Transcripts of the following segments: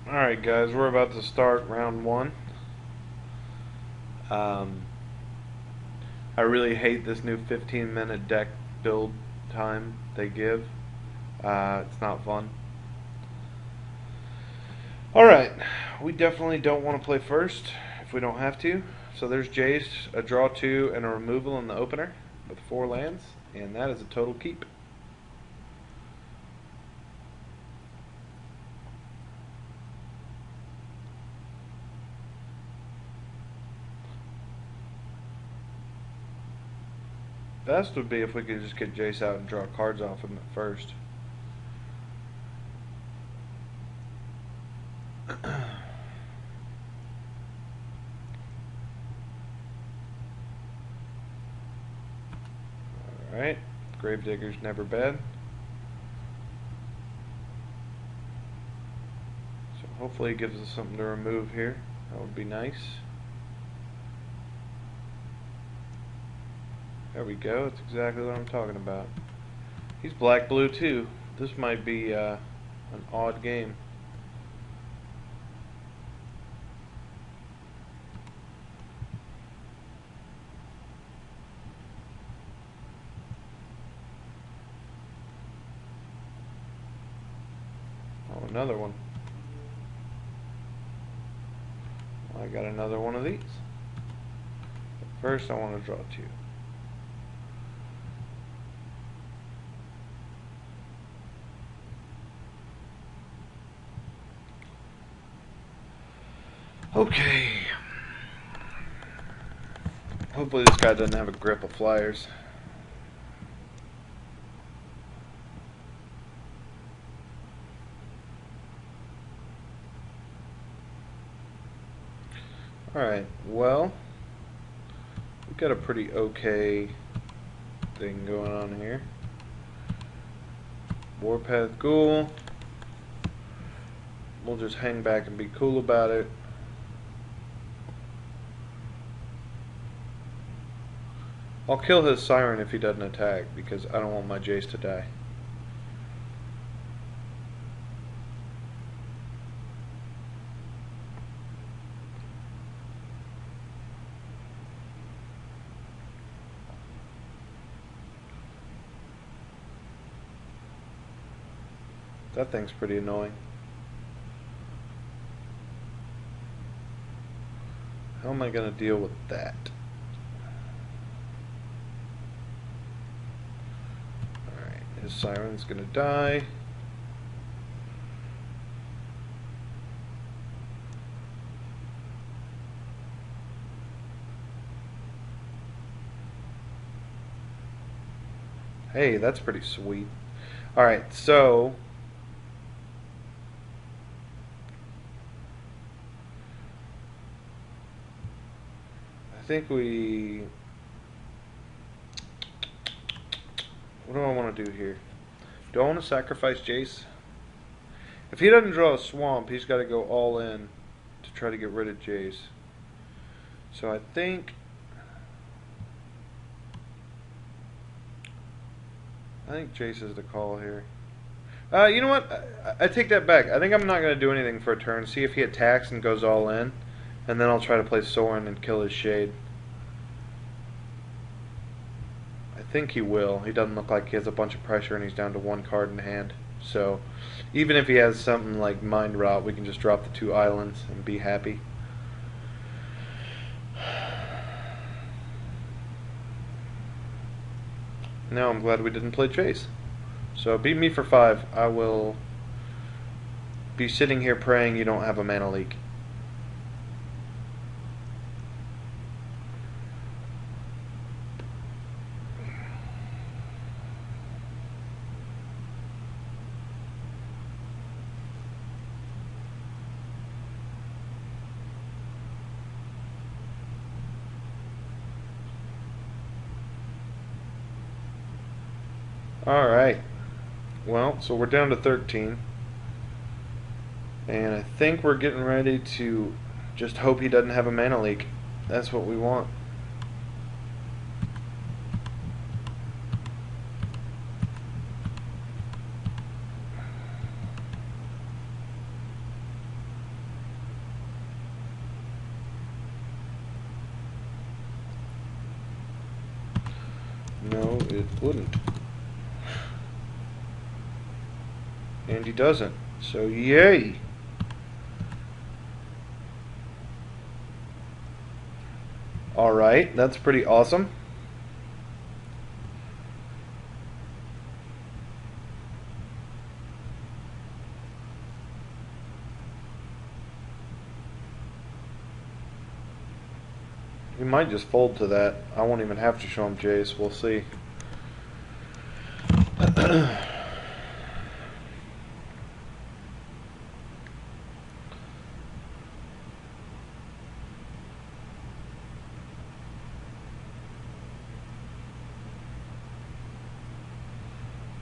Alright guys, we're about to start round one. Um, I really hate this new 15-minute deck build time they give. It's not fun. Alright, we definitely don't want to play first if we don't have to. So there's Jace, a draw 2, and a removal in the opener with 4 lands, and that is a total keep. Best would be if we could just get Jace out and draw cards off him at first. Alright, Gravedigger's never bad. So hopefully it gives us something to remove here. That would be nice. There we go, that's exactly what I'm talking about. He's black-blue too. This might be an odd game. Oh, another one. I got another one of these. But first I want to draw 2. Okay. Hopefully this guy doesn't have a grip of flyers. Alright, well, we've got a pretty okay thing going on here. Warpath Ghoul. We'll just hang back and be cool about it. I'll kill his Siren if he doesn't attack, because I don't want my Jace to die. That thing's pretty annoying. How am I going to deal with that? Alright, his Siren's going to die. Hey, that's pretty sweet. Alright, so I think we... What do I want to do here? Do I want to sacrifice Jace? If he doesn't draw a swamp, he's got to go all in to try to get rid of Jace. So I think Jace is the call here. You know what? I take that back. I think I'm not going to do anything for a turn. See if he attacks and goes all in. And then I'll try to play Sorin and kill his Shade. I think he will. He doesn't look like he has a bunch of pressure and he's down to 1 card in hand. So, even if he has something like Mind Rot, we can just drop the 2 islands and be happy. Now I'm glad we didn't play Chase. So beat me for 5. I will be sitting here praying you don't have a mana leak. Alright. Well, so we're down to 13. And I think we're getting ready to just hope he doesn't have a mana leak. That's what we want. No, it wouldn't. And he doesn't. So yay! Alright, that's pretty awesome. He might just fold to that. I won't even have to show him Jace. We'll see.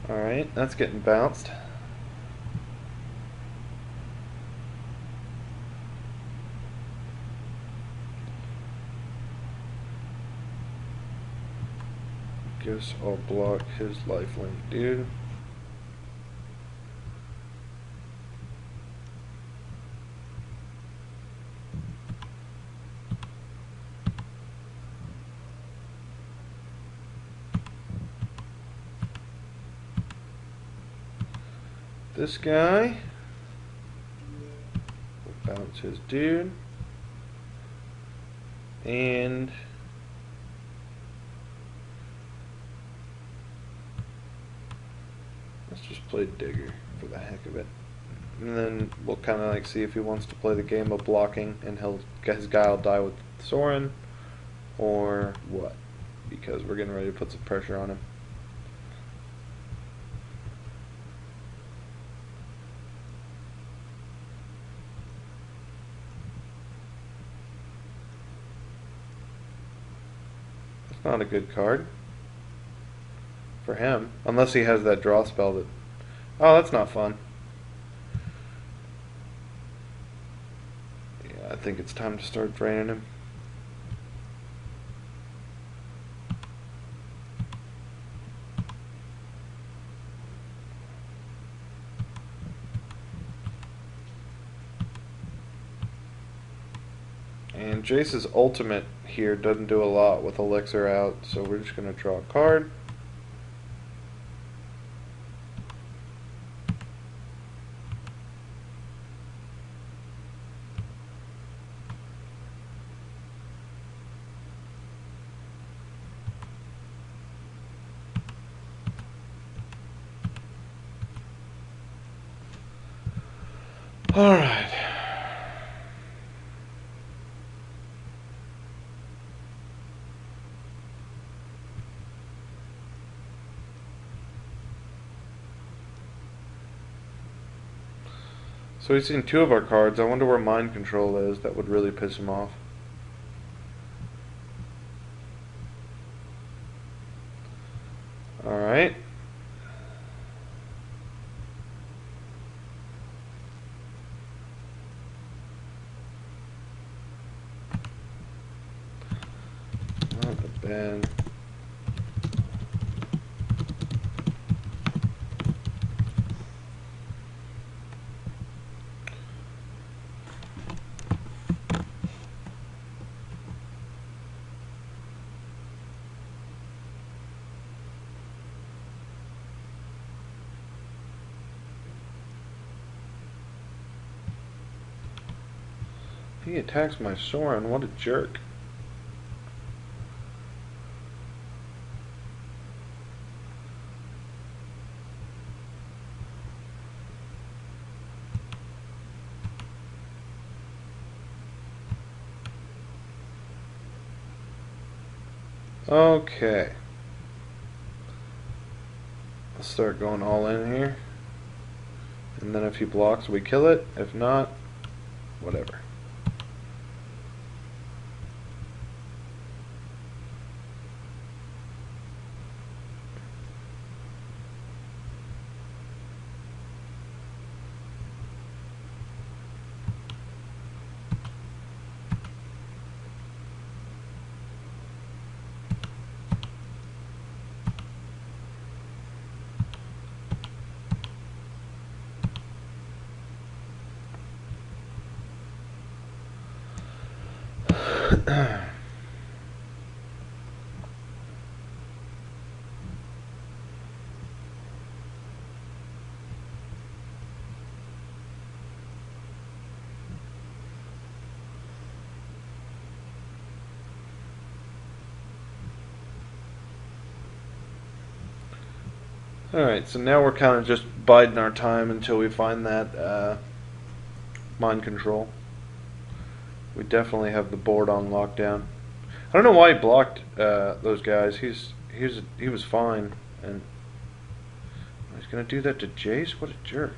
Alright, that's getting bounced. Guess I'll block his lifelink, dude. This guy will bounce his dude, and let's just play Digger for the heck of it, and then we'll kind of like see if he wants to play the game of blocking, and his guy will die with Soren, or what, because we're getting ready to put some pressure on him. Not a good card for him, unless he has that draw spell that... Oh, that's not fun. Yeah, I think it's time to start draining him. And Jace's ultimate here doesn't do a lot with Elixir out, so we're just going to draw a card. Alright. So he's seen two of our cards. I wonder where Mind Control is. That would really piss him off. Alright. Not bad. He attacks my Soren. What a jerk. Okay. Let's start going all in here. And then if he blocks, we kill it. If not, whatever. Alright, so now we're kind of just biding our time until we find that mind control. We definitely have the board on lockdown. I don't know why he blocked those guys. He was fine, and he's gonna do that to Jace. What a jerk!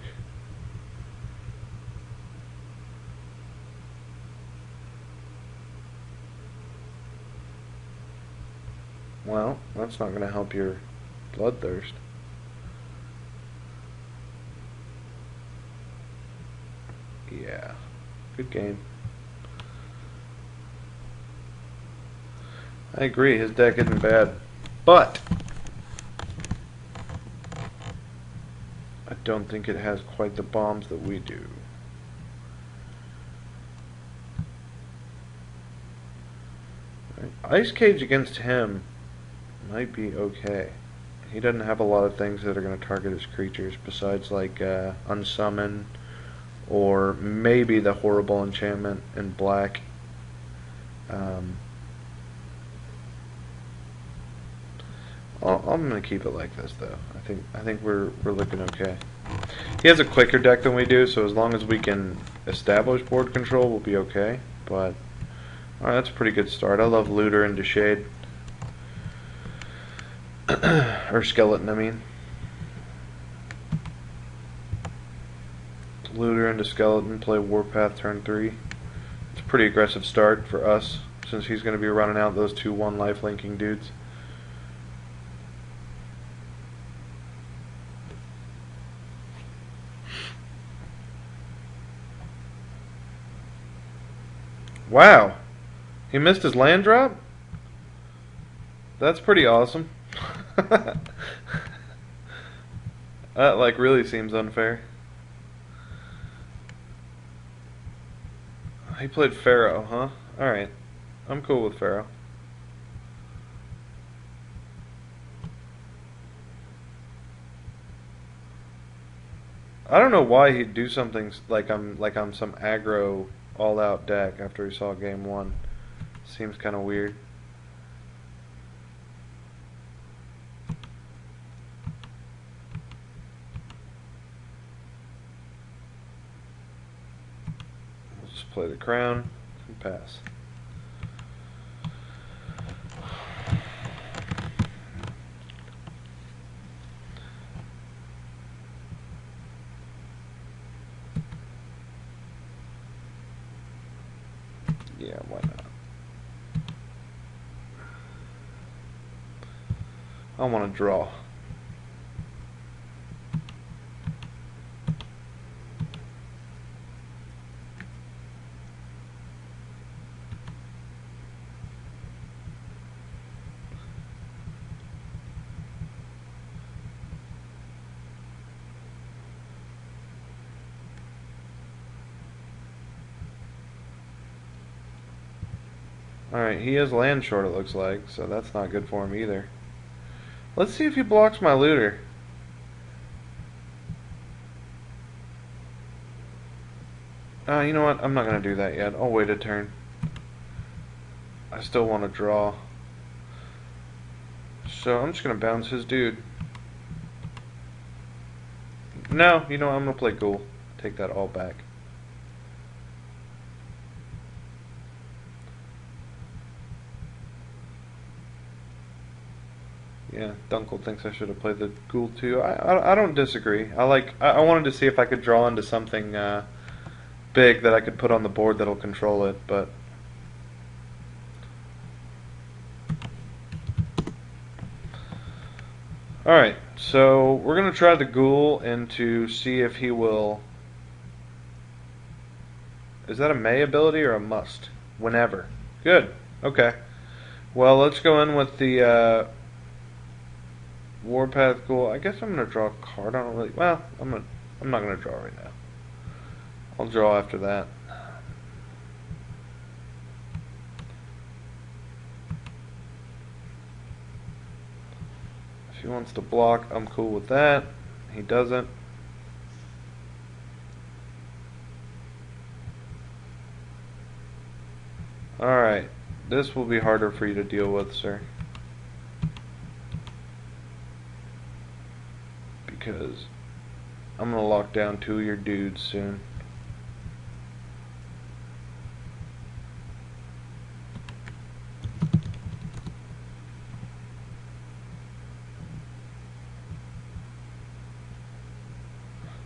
Well, that's not gonna help your bloodthirst. Yeah, good game. I agree, his deck isn't bad, but I don't think it has quite the bombs that we do. Right. Ice Cage against him might be okay. He doesn't have a lot of things that are going to target his creatures besides like Unsummon or maybe the Horrible Enchantment in black. I'm gonna keep it like this though. I think we're looking okay. He has a quicker deck than we do, so as long as we can establish board control, we'll be okay. But alright, that's a pretty good start. I love Looter into Shade. Or Skeleton, I mean. Looter into Skeleton, play Warpath turn 3. It's a pretty aggressive start for us, since he's going to be running out those 2/1 life linking dudes. Wow, he missed his land drop? That's pretty awesome. That like really seems unfair. He played Pharaoh, huh? Alright, I'm cool with Pharaoh. I don't know why he'd do something like I'm some aggro all-out deck after he saw game 1. Seems kind of weird. We'll just play the crown and pass. Yeah, why not? I want to draw. Alright, he has land short it looks like, so that's not good for him either. Let's see if he blocks my Looter. You know what? I'm not going to do that yet. I'll wait a turn. I still want to draw. So I'm just going to bounce his dude. No, you know what? I'm going to play Ghoul. Take that all back. Yeah, Dunkel thinks I should have played the Ghoul too. I don't disagree. I wanted to see if I could draw into something big that I could put on the board that'll control it, but alright, so we're gonna try the Ghoul and to see if he will. Is that a May ability or a must? Whenever. Good. Okay. Well, let's go in with the Warpath Ghoul. I guess I'm gonna draw a card. I don't really. Well, I'm not gonna draw right now. I'll draw after that. If he wants to block, I'm cool with that. He doesn't. Alright. This will be harder for you to deal with, sir. because I'm gonna lock down 2 of your dudes soon.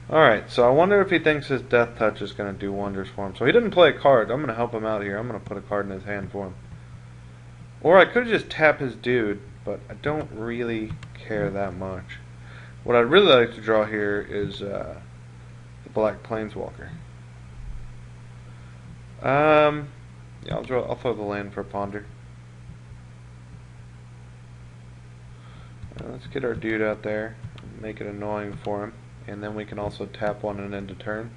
Alright, so I wonder if he thinks his death touch is going to do wonders for him. So he didn't play a card. I'm going to help him out here. I'm going to put a card in his hand for him. Or I could just tap his dude, but I don't really care that much. What I'd really like to draw here is the Black Planeswalker. Yeah, I'll throw the land for a ponder. Let's get our dude out there and make it annoying for him. And then we can also tap one and end a turn.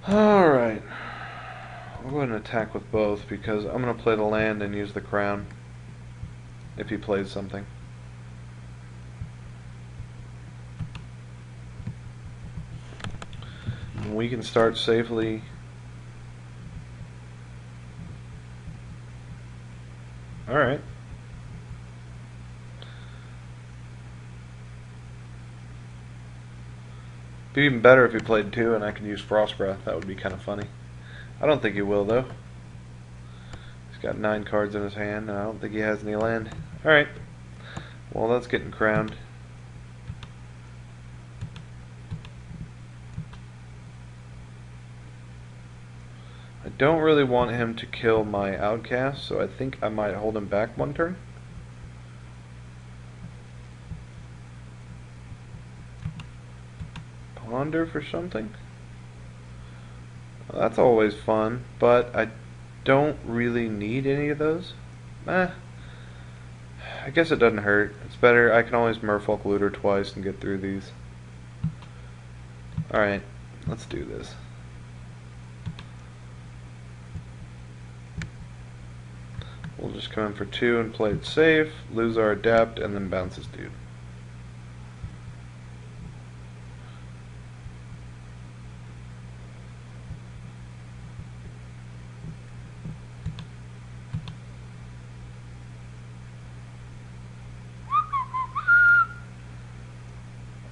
Alright. I'll go ahead and attack with both because I'm going to play the land and use the crown if he plays something. And we can start safely. Alright. Be even better if he played 2 and I could use Frost Breath. That would be kind of funny. I don't think he will though. He's got 9 cards in his hand and I don't think he has any land. Alright. Well, that's getting crowned. I don't really want him to kill my outcast, so I think I might hold him back 1 turn. Ponder for something. Well, that's always fun, but I don't really need any of those. I guess it doesn't hurt. It's better. I can always Merfolk Looter twice and get through these. Alright, let's do this. We'll just come in for 2 and play it safe, lose our Adept, and then bounce this dude.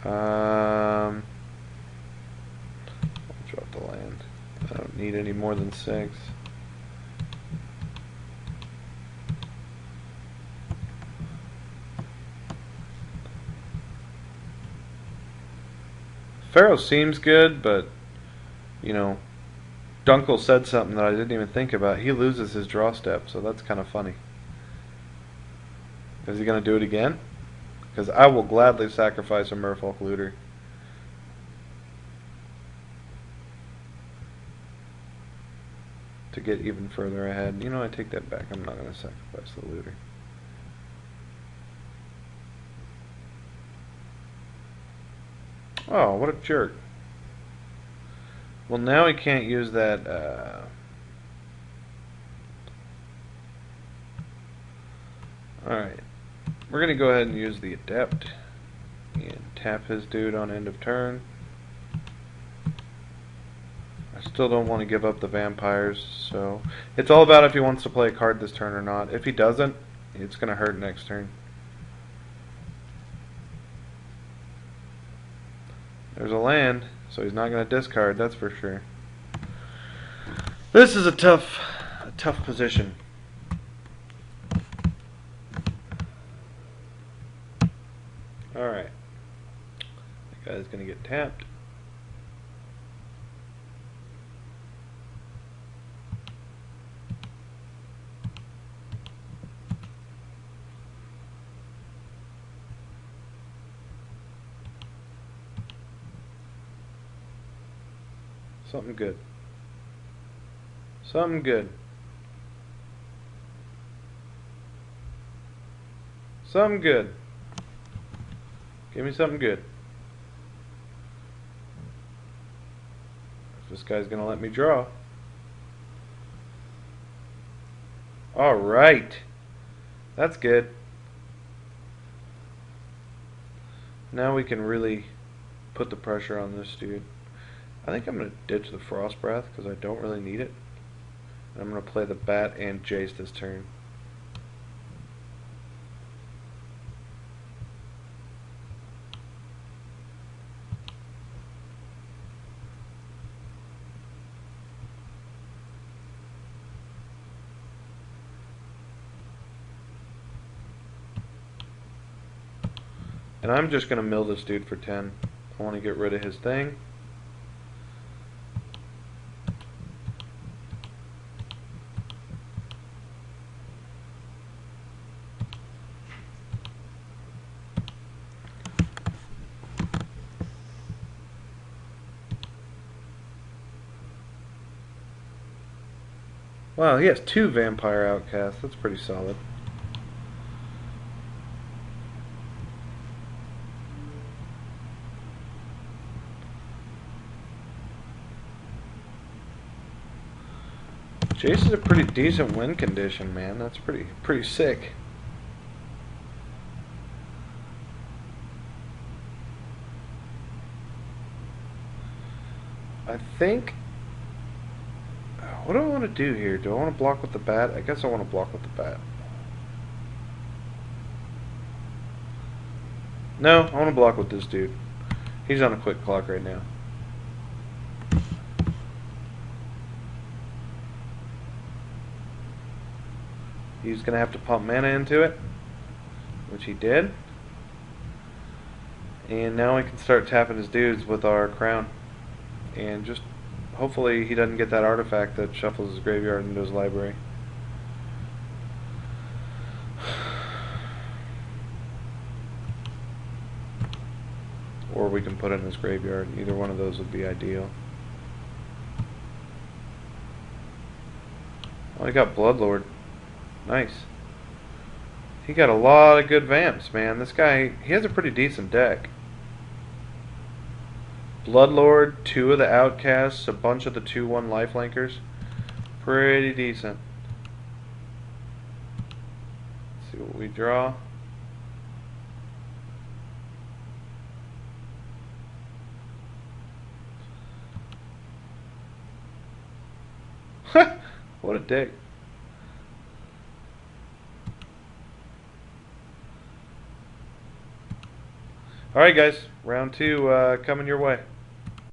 I'll drop the land. I don't need any more than 6. Pharaoh seems good, but you know, Dunkel said something that I didn't even think about. He loses his draw step, so that's kind of funny. Is he going to do it again? Because I will gladly sacrifice a Merfolk Looter. To get even further ahead. You know, I take that back. I'm not going to sacrifice the Looter. Oh, what a jerk. Well, now he can't use that, Alright. We're going to go ahead and use the Adept. And tap his dude on end of turn. I still don't want to give up the vampires, so... It's all about if he wants to play a card this turn or not. If he doesn't, it's going to hurt next turn. There's a land, so he's not going to discard, that's for sure. This is a tough position. Alright. That guy's going to get tapped. Something good. Something good. Something good. Give me something good. If this guy's gonna let me draw. Alright. That's good. Now we can really put the pressure on this dude. I think I'm going to ditch the Frost Breath because I don't really need it. And I'm going to play the Bat and Jace this turn. And I'm just going to mill this dude for 10. I want to get rid of his thing. Wow, he has 2 Vampire Outcasts. That's pretty solid. Jace is a pretty decent win condition, man. That's pretty sick. I think... What do I want to do here? Do I want to block with the Bat? I guess I want to block with the Bat. No, I want to block with this dude. He's on a quick clock right now. He's going to have to pump mana into it, which he did. And now we can start tapping his dudes with our crown. And just hopefully he doesn't get that artifact that shuffles his graveyard into his library. Or we can put it in his graveyard. Either one of those would be ideal. Oh, he got Bloodlord. Nice. He got a lot of good vamps, man. This guy, he has a pretty decent deck. Bloodlord, 2 of the Outcasts, a bunch of the 2/1 lifelinkers. Pretty decent. Let's see what we draw. What a dick. Alright guys, round 2 coming your way.